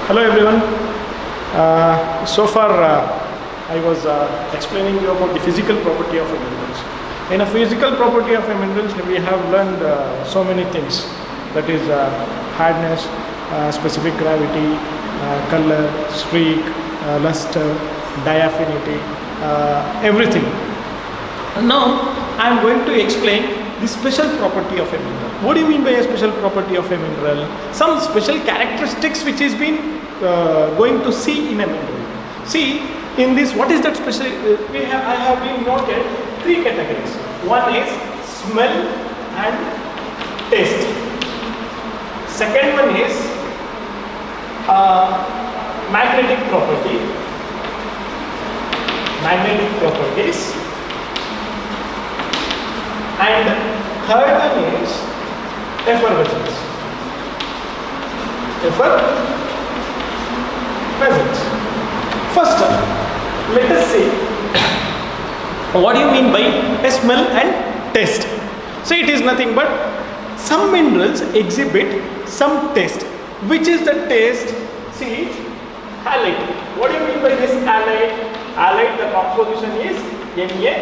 Hello everyone. So far I was explaining you about the physical property of a minerals. In a physical property of a minerals we have learned so many things. That is hardness, specific gravity, color, streak, luster, diaphanity, everything. Now I am going to explain the special property of a mineral. What do you mean by a special property of a mineral? Some special characteristics which is been going to see in a mineral. See, in this, what is that special? I have been noted three categories. One is smell and taste. Second one is magnetic property. Magnetic properties. And third one is effervescence. First, let us see what do you mean by a smell and taste. So it is nothing but some minerals exhibit some taste. Which is the taste? See, halide. What do you mean by this halide? Halide, the composition is NaCl.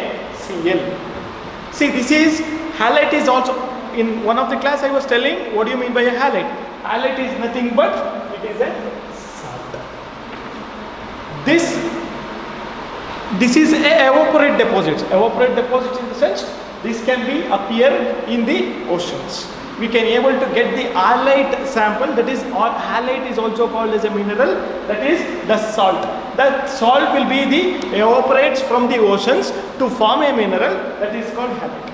See, this is halide is also in one of the class I was telling. What do you mean by a halide? Halide is nothing but it is a salt. This is a evaporate deposits. Evaporate deposits in the sense this can be appear in the oceans. We can able to get the halide sample. That is, halide is also called as a mineral. That is the salt. That salt will be the evaporates from the oceans to form a mineral that is called halide.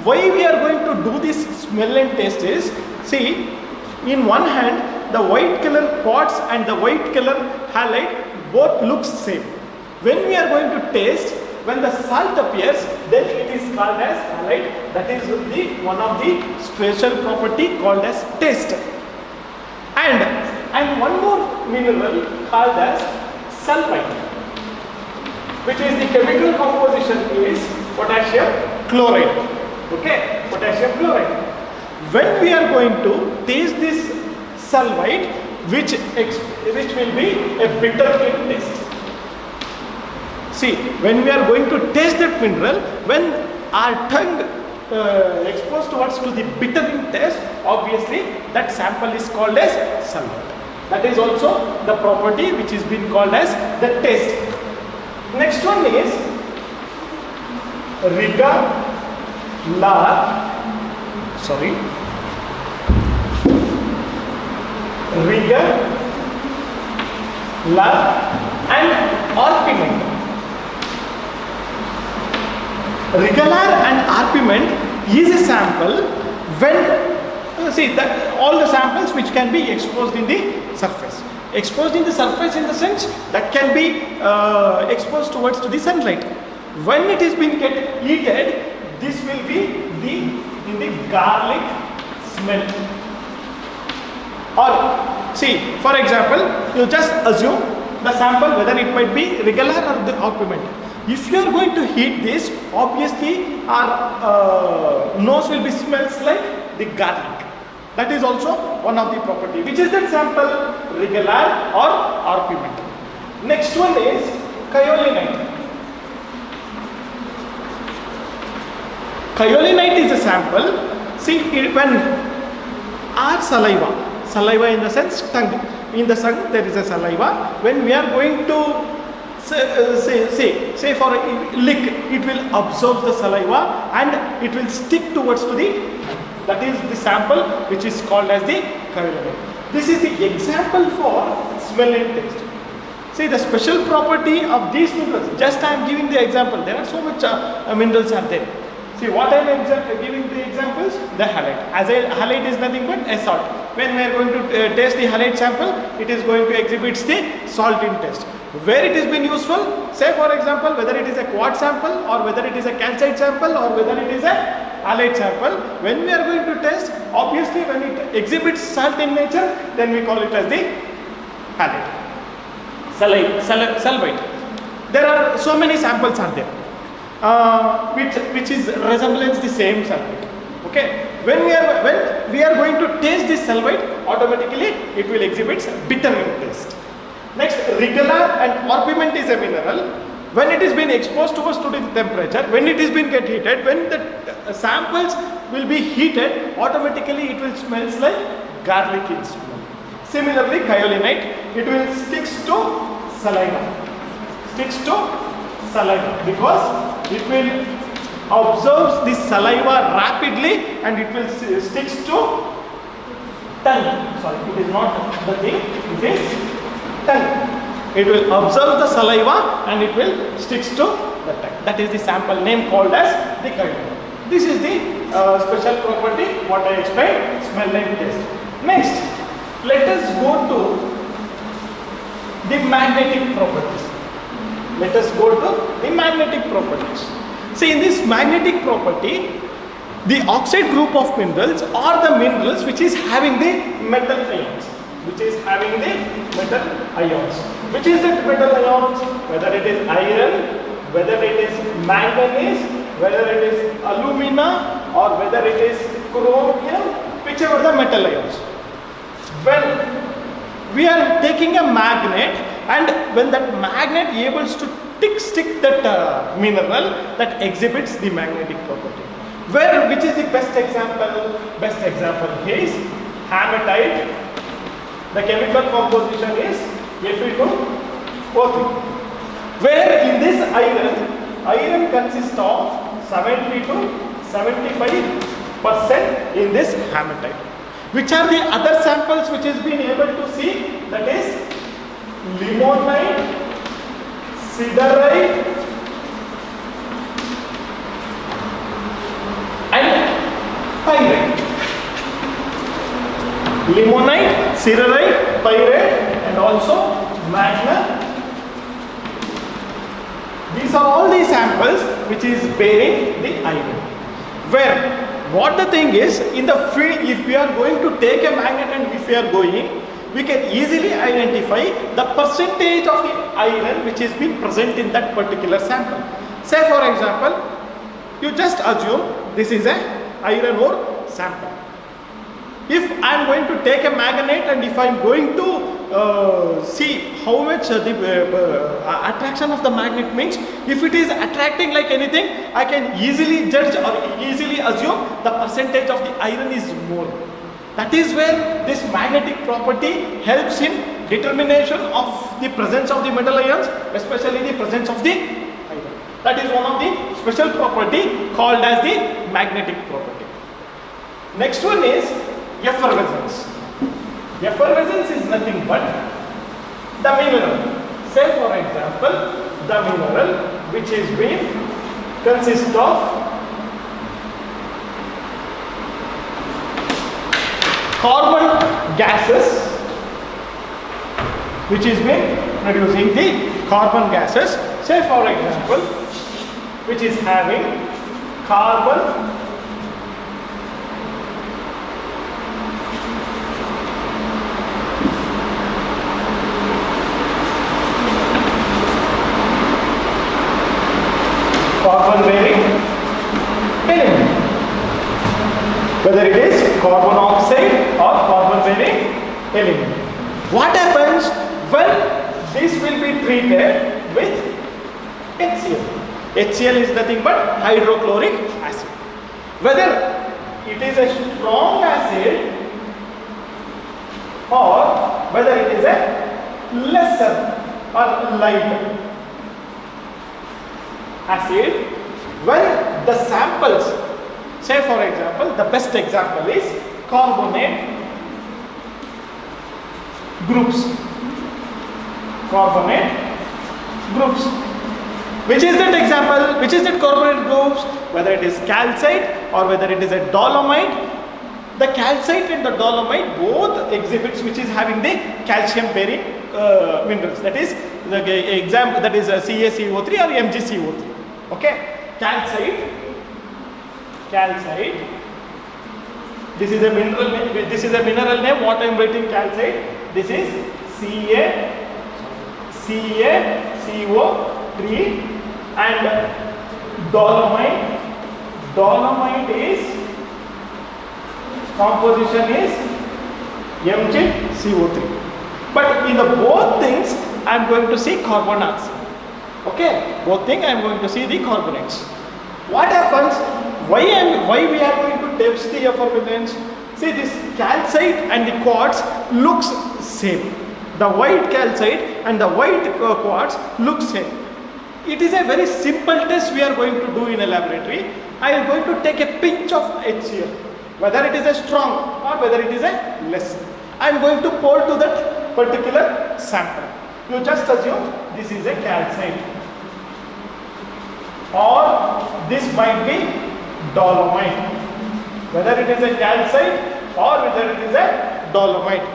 Why we are going to do this smell and taste is, see, in one hand the white color quartz and the white color halide both looks same. When we are going to taste, when the salt appears, then it is called as halide. That is the one of the special property called as taste. And one more mineral called as sulfite, which is the chemical composition is potassium chloride. Okay, potassium chloride. When we are going to taste this sulfite, which will be a bitter in taste. See, when we are going to taste that mineral, when our tongue exposed towards to the bitter in taste, obviously that sample is called as sulfite. That is also the property which is being called as the taste. Next one is and orpiment. Regalar and orpiment is a sample when see that all the samples which can be exposed in the surface. Exposed in the surface in the sense that can be exposed towards to the sunlight. When it is being get heated, this will be in the garlic smell. Or see, for example, you just assume the sample whether it might be regular or the orpiment. If you are going to heat this, obviously our nose will be smells like the garlic. That is also one of the property. Which is that sample? Regular or orpiment. Next one is kaolinite. Kaolinite is a sample. See, when our saliva in the sense tongue, in the tongue there is a saliva. When we are going to say for a lick, it will absorb the saliva and it will stick towards to the, that is the sample which is called as the kaolinite. This is the example for smell and taste. See, the special property of these minerals, just I am giving the example. There are so much minerals are there. See, what I am giving the examples? The halide. As a halide is nothing but a salt. When we are going to taste the halide sample, it is going to exhibit the salt in taste. Where it has been useful, say for example, whether it is a quartz sample or whether it is a calcite sample or whether it is a halide sample, when we are going to test, obviously when it exhibits salt in nature, then we call it as the halide. Sulfite. There are so many samples are there. Which is resemblance the same sulfate. Okay. when we are going to taste this salvite, automatically it will exhibit bitter in taste. Next, Rigella and orpiment is a mineral. When it is been exposed to a studio temperature, when it is been get heated, when the samples will be heated, automatically it will smells like garlic in smell. Similarly, kaolinite, it will sticks to saliva. Sticks to saliva because it will absorb the saliva rapidly and it will sticks to tongue. Sorry, it is not the thing, it is tongue. It will absorb the saliva and it will sticks to the tongue. That is the sample name called as the kaolinite. This is the special property what I explained, smell and taste. Next, let us go to the magnetic properties. Let us go to the magnetic properties. See, in this magnetic property, the oxide group of minerals are the minerals which is having the metal ions. Which is having the metal ions. Which is the metal ions? Whether it is iron, whether it is manganese, whether it is alumina, or whether it is chromium, whichever the metal ions. When we are taking a magnet and when that magnet able to stick that mineral, that exhibits the magnetic property. Which is the best example? Best example is hematite. The chemical composition is Fe2O3. Where in this iron consists of 70 to 75% in this hematite. Which are the other samples which has been able to see? That is limonite, siderite and pyrite. Limonite, siderite, pyrite and also magna. These are all the samples which is bearing the iron. Where what the thing is, in the field, if we are going to take a magnet and if we are going, we can easily identify the percentage of the iron which is being present in that particular sample. Say for example, you just assume this is a iron ore sample. If I am going to take a magnet and if I am going to see how much the attraction of the magnet means, if it is attracting like anything, I can easily judge or easily assume the percentage of the iron is more. That is where this magnetic property helps in determination of the presence of the metal ions, especially the presence of the iron. That is one of the special property called as the magnetic property. Next one is effervescence. Effervescence is nothing but the mineral. Say for example, the mineral which is being consists of carbon gases, which is been producing the carbon gases. Say for example, which is having carbon bearing element, whether it is carbon oxide or carbon bearing element. What happens when this will be treated with HCl? HCl is nothing but hydrochloric acid. Whether it is a strong acid or whether it is a lesser or light acid, when the samples, say for example, the best example is carbonate groups. Carbonate groups. Which is that example? Which is that carbonate groups? Whether it is calcite or whether it is a dolomite. The calcite and the dolomite both exhibits which is having the calcium bearing minerals. That is the example, that is CaCO3 or MgCO3. Okay, calcite. This is a mineral name. This is a mineral name. What I am writing calcite. This is CaCO3 and dolomite. Dolomite is composition is MgCO3. But in the both things, I am going to see carbonates. Okay, both things I am going to see the carbonates. What happens? Why we are going to test the effervescence? See, this calcite and the quartz looks same. The white calcite and the white quartz look same. It is a very simple test we are going to do in a laboratory. I am going to take a pinch of HCl, whether it is a strong or whether it is a less. I am going to pour to that particular sample. You just assume this is a calcite, or this might be dolomite. Whether it is a calcite or whether it is a dolomite.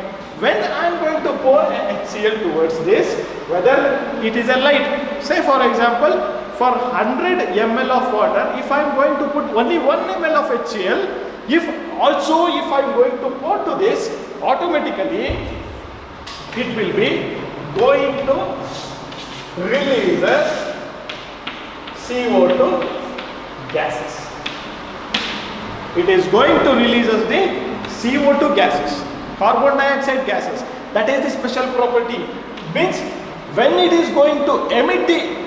When I am going to pour HCl towards this, whether it is a light, say for example, for 100 ml of water, if I am going to put only 1 ml of HCl, if I am going to pour to this, automatically it will be going to release CO2 gases. It is going to release us the CO2 gases, carbon dioxide gases. That is the special property. Means when it is going to emit the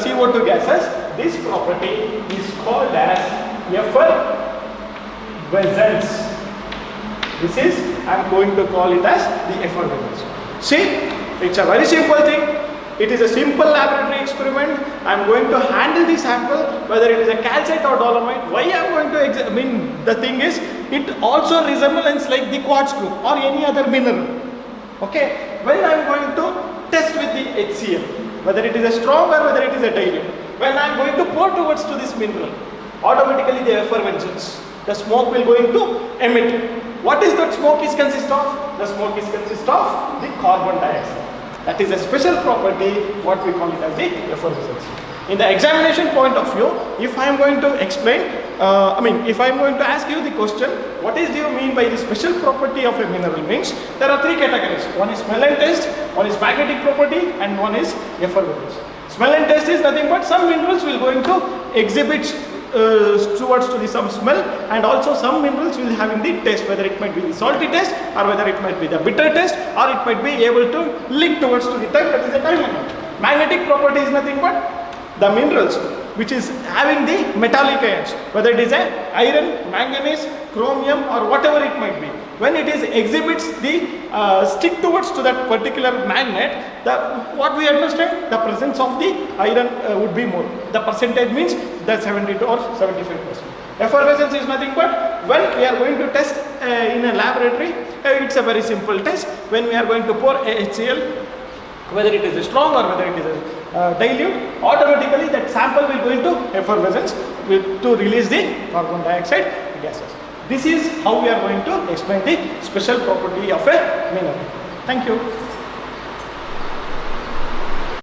CO2 gases, this property is called as effervescence. This is, I am going to call it as the effervescence. See, it's a very simple thing. It is a simple laboratory experiment. I am going to handle the sample, whether it is a calcite or dolomite. Why I am going to the thing is, it also resembles like the quartz group or any other mineral. Okay, when I am going to test with the HCl, whether it is a strong or whether it is a dilute, when I am going to pour towards to this mineral, automatically the effervescence, the smoke will going to emit. What is that smoke is consist of? The smoke is consist of the carbon dioxide. That is a special property, what we call it as the effervescence. In the examination point of view, if I am going to explain, if I am going to ask you the question, what do you mean by the special property of a mineral? Means there are three categories. One is smell and taste, one is magnetic property, and one is effervescence. Smell and taste is nothing but some minerals will going to exhibit towards to the some smell, and also some minerals will have in the taste, whether it might be the salty taste or whether it might be the bitter taste, or it might be able to lick towards to the tongue. That is a time element. Magnetic property is nothing but the minerals which is having the metallic ions, whether it is a iron, manganese, chromium or whatever it might be. When it is exhibits the stick towards to that particular magnet, what we understand, the presence of the iron would be more. The percentage means the 72 or 75%. Effervescence is nothing but when we are going to test in a laboratory, it's a very simple test. When we are going to pour HCl, whether it is a strong or whether it is a dilute, automatically that sample will go into effervescence to release the carbon dioxide gases. This is how we are going to explain the special property of a mineral. Thank you.